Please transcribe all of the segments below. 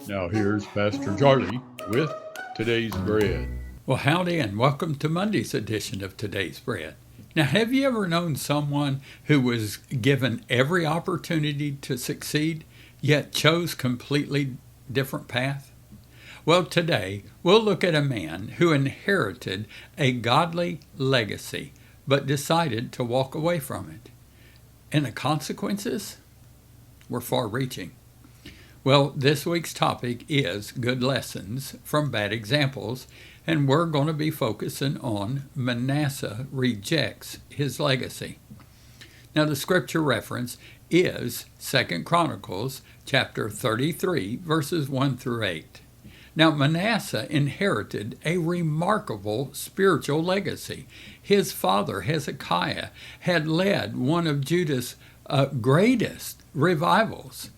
Now here's Pastor Charlie with Today's Bread. Well, howdy, and welcome to Monday's edition of Today's Bread. Now, have you ever known someone who was given every opportunity to succeed, yet chose completely different path? Well, today we'll look at a man who inherited a godly legacy, but decided to walk away from it. And the consequences were far-reaching. Well, this week's topic is good lessons from bad examples, and we're going to be focusing on Manasseh rejects his legacy. Now, the scripture reference is 2 Chronicles chapter 33, verses 1 through 8. Now, Manasseh inherited a remarkable spiritual legacy. His father, Hezekiah, had led one of Judah's greatest revivals.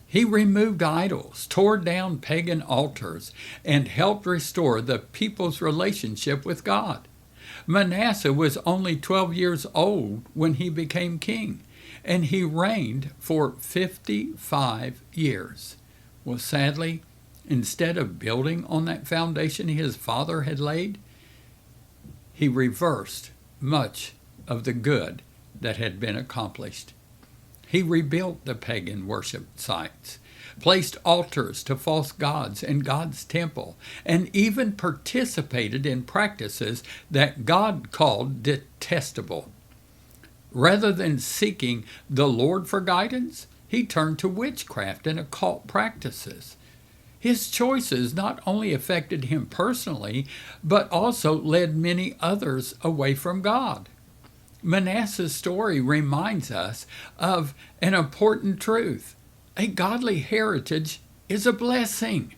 He removed idols, tore down pagan altars, and helped restore the people's relationship with God. Manasseh was only 12 years old when he became king, and he reigned for 55 years. Well, sadly, instead of building on that foundation his father had laid, he reversed much of the good that had been accomplished. He rebuilt the pagan worship sites, placed altars to false gods in God's temple, and even participated in practices that God called detestable. Rather than seeking the Lord for guidance, he turned to witchcraft and occult practices. His choices not only affected him personally, but also led many others away from God. Manasseh's story reminds us of an important truth. A godly heritage is a blessing,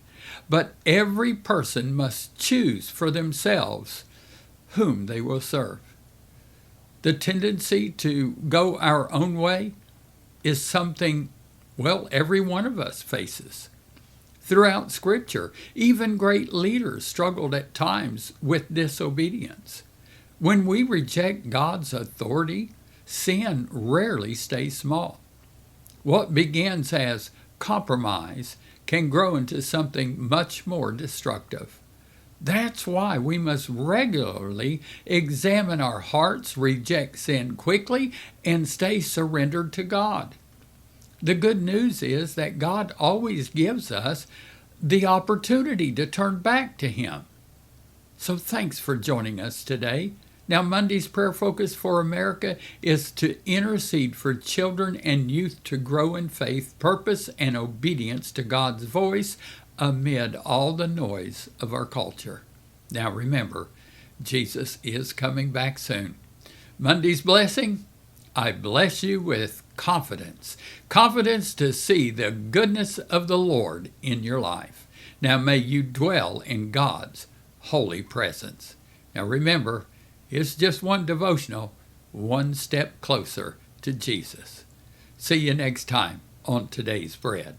but every person must choose for themselves whom they will serve. The tendency to go our own way is something, every one of us faces. Throughout Scripture, even great leaders struggled at times with disobedience. When we reject God's authority, sin rarely stays small. What begins as compromise can grow into something much more destructive. That's why we must regularly examine our hearts, reject sin quickly, and stay surrendered to God. The good news is that God always gives us the opportunity to turn back to Him. So thanks for joining us today. Now, Monday's prayer focus for America is to intercede for children and youth to grow in faith, purpose, and obedience to God's voice amid all the noise of our culture. Now, remember, Jesus is coming back soon. Monday's blessing: I bless you with confidence. Confidence to see the goodness of the Lord in your life. Now, may you dwell in God's holy presence. Now, remember, it's just one devotional, one step closer to Jesus. See you next time on Today's Bread.